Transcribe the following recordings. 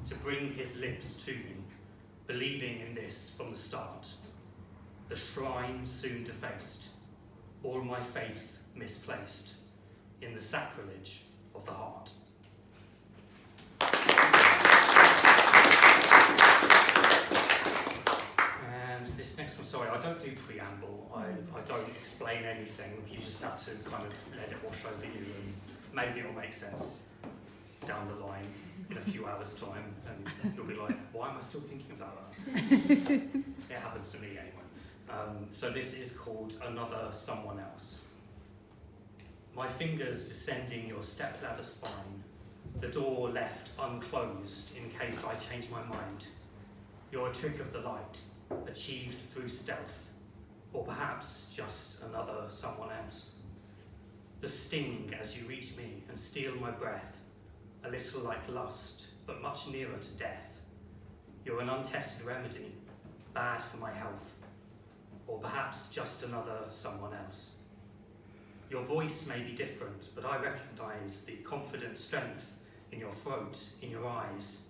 to bring his lips to me, believing in this from the start. The shrine soon defaced, all my faith misplaced in the sacrilege of the heart. And this next one, sorry, I don't do preamble. I don't explain anything. You just have to kind of let it wash over you, and maybe it'll make sense down the line in a few hours' time, and you'll be like, why am I still thinking about that? It happens to me anyway. So this is called Another Someone Else. My fingers descending your stepladder spine, the door left unclosed in case I change my mind. You're a trick of the light, achieved through stealth, or perhaps just another someone else. The sting as you reach me and steal my breath, a little like lust, but much nearer to death. You're an untested remedy, bad for my health, or perhaps just another someone else. Your voice may be different, but I recognize the confident strength in your throat, in your eyes.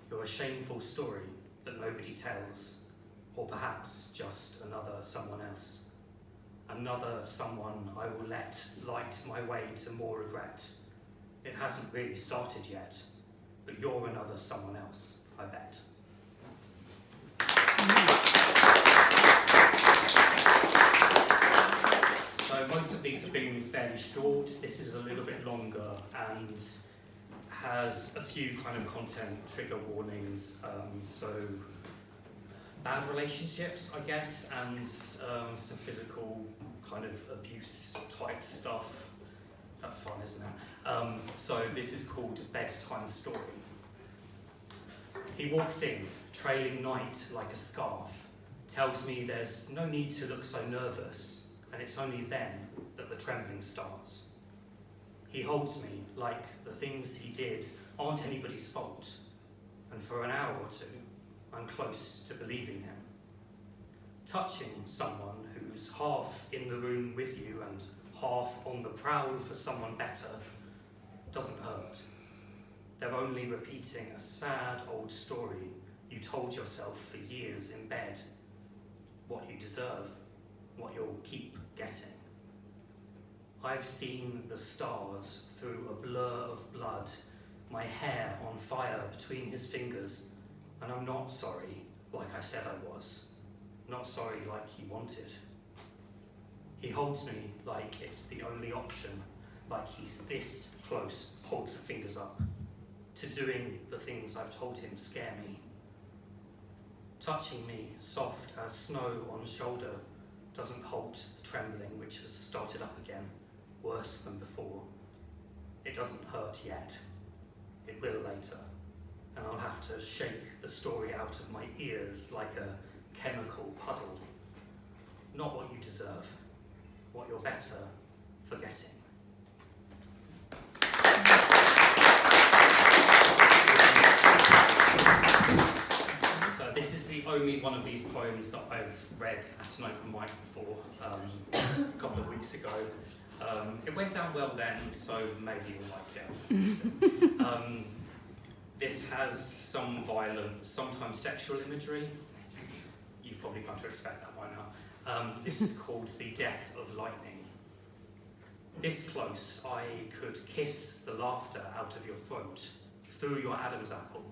You're a shameful story that nobody tells, or perhaps just another someone else. Another someone I will let light my way to more regret. It hasn't really started yet, but you're another someone else, I bet. So most of these have been fairly short. This is a little bit longer and has a few kind of content trigger warnings. So bad relationships, I guess, and some physical kind of abuse type stuff. That's fun, isn't it? So this is called Bedtime Story. He walks in, trailing night like a scarf, tells me there's no need to look so nervous, and it's only then that the trembling starts. He holds me like the things he did aren't anybody's fault, and for an hour or two, I'm close to believing him. Touching someone who's half in the room with you and half on the prowl for someone better doesn't hurt. They're only repeating a sad old story you told yourself for years in bed. What you deserve, what you'll keep getting. I've seen the stars through a blur of blood, my hair on fire between his fingers, and I'm not sorry like I said I was, not sorry like he wanted. He holds me like it's the only option, like he's this close, holds the fingers up, to doing the things I've told him scare me. Touching me soft as snow on shoulder doesn't halt the trembling which has started up again, worse than before. It doesn't hurt yet. It will later, and I'll have to shake the story out of my ears like a chemical puddle. Not what you deserve, what you're better forgetting. So this is the only one of these poems that I've read at an open mic before, a couple of weeks ago. It went down well then, so maybe you'll like it. This has some violent, sometimes sexual imagery. You've probably come to expect that by now. This is called The Death of Lightning. This close, I could kiss the laughter out of your throat, through your Adam's apple.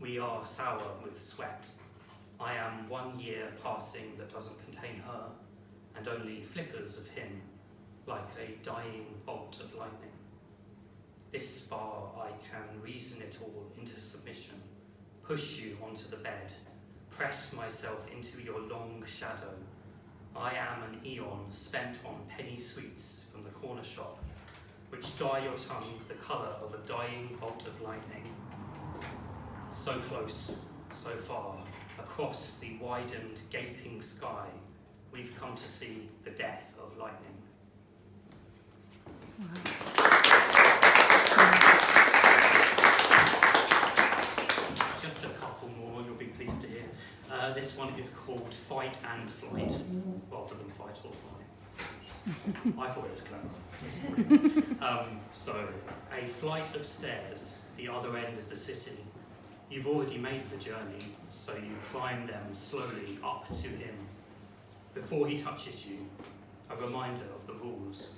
We are sour with sweat. I am 1 year passing that doesn't contain her, and only flickers of him, like a dying bolt of lightning. This far I can reason it all into submission, push you onto the bed, press myself into your long shadow. I am an eon spent on penny sweets from the corner shop, which dye your tongue the colour of a dying bolt of lightning. So close, so far, across the widened, gaping sky, we've come to see the death of lightning. Just a couple more, you'll be pleased to hear. This one is called Fight and Flight, rather than Fight or Fly. I thought it was clever. So, a flight of stairs, the other end of the city. You've already made the journey, so you climb them slowly up to him. Before he touches you, a reminder of the rules,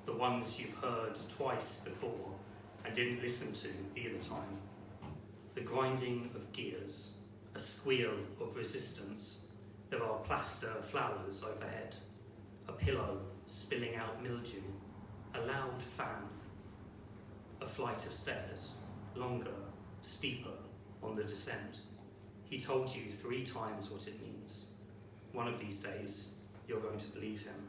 the ones you've heard twice before and didn't listen to either time. The grinding of gears, a squeal of resistance. There are plaster flowers overhead, a pillow spilling out mildew, a loud fan, a flight of stairs, longer, steeper on the descent. He told you 3 times what it means. One of these days, you're going to believe him.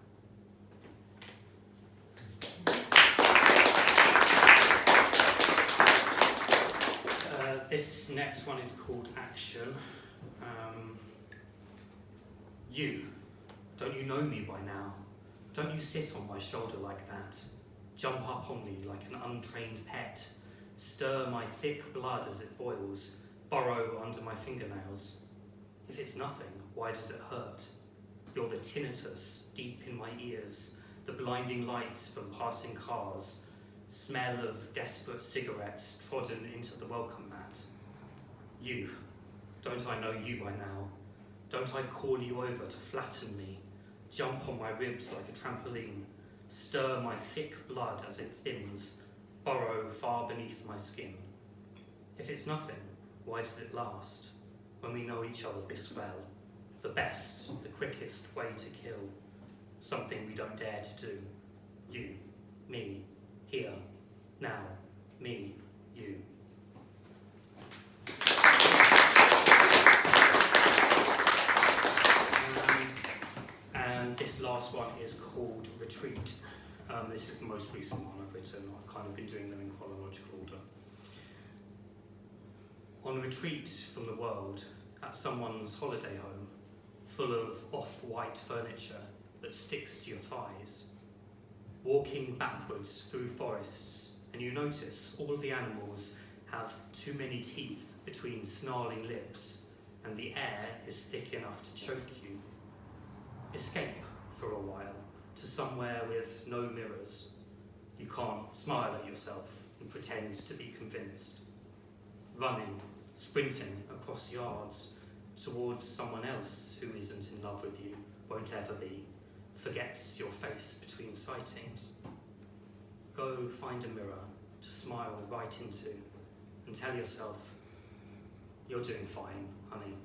This next one is called Action. Don't you know me by now? Don't you sit on my shoulder like that? Jump up on me like an untrained pet. Stir my thick blood as it boils. Burrow under my fingernails. If it's nothing, why does it hurt? You're the tinnitus deep in my ears, the blinding lights from passing cars, smell of desperate cigarettes trodden into the welcome mat. You, don't I know you by now? Don't I call you over to flatten me, jump on my ribs like a trampoline, stir my thick blood as it thins, burrow far beneath my skin? If it's nothing, why does it last? When we know each other this well, the best, the quickest way to kill, something we don't dare to do. You, me, here, now, me, you. And this last one is called Retreat. This is the most recent one I've written. I've kind of been doing them in chronological order. On retreat from the world, at someone's holiday home, full of off-white furniture that sticks to your thighs, walking backwards through forests, and you notice all the animals have too many teeth between snarling lips, and the air is thick enough to choke you. Escape for a while to somewhere with no mirrors. You can't smile at yourself and pretend to be convinced. Running, sprinting across yards towards someone else who isn't in love with you, won't ever be, forgets your face between sightings. Go find a mirror to smile right into and tell yourself, you're doing fine, honey.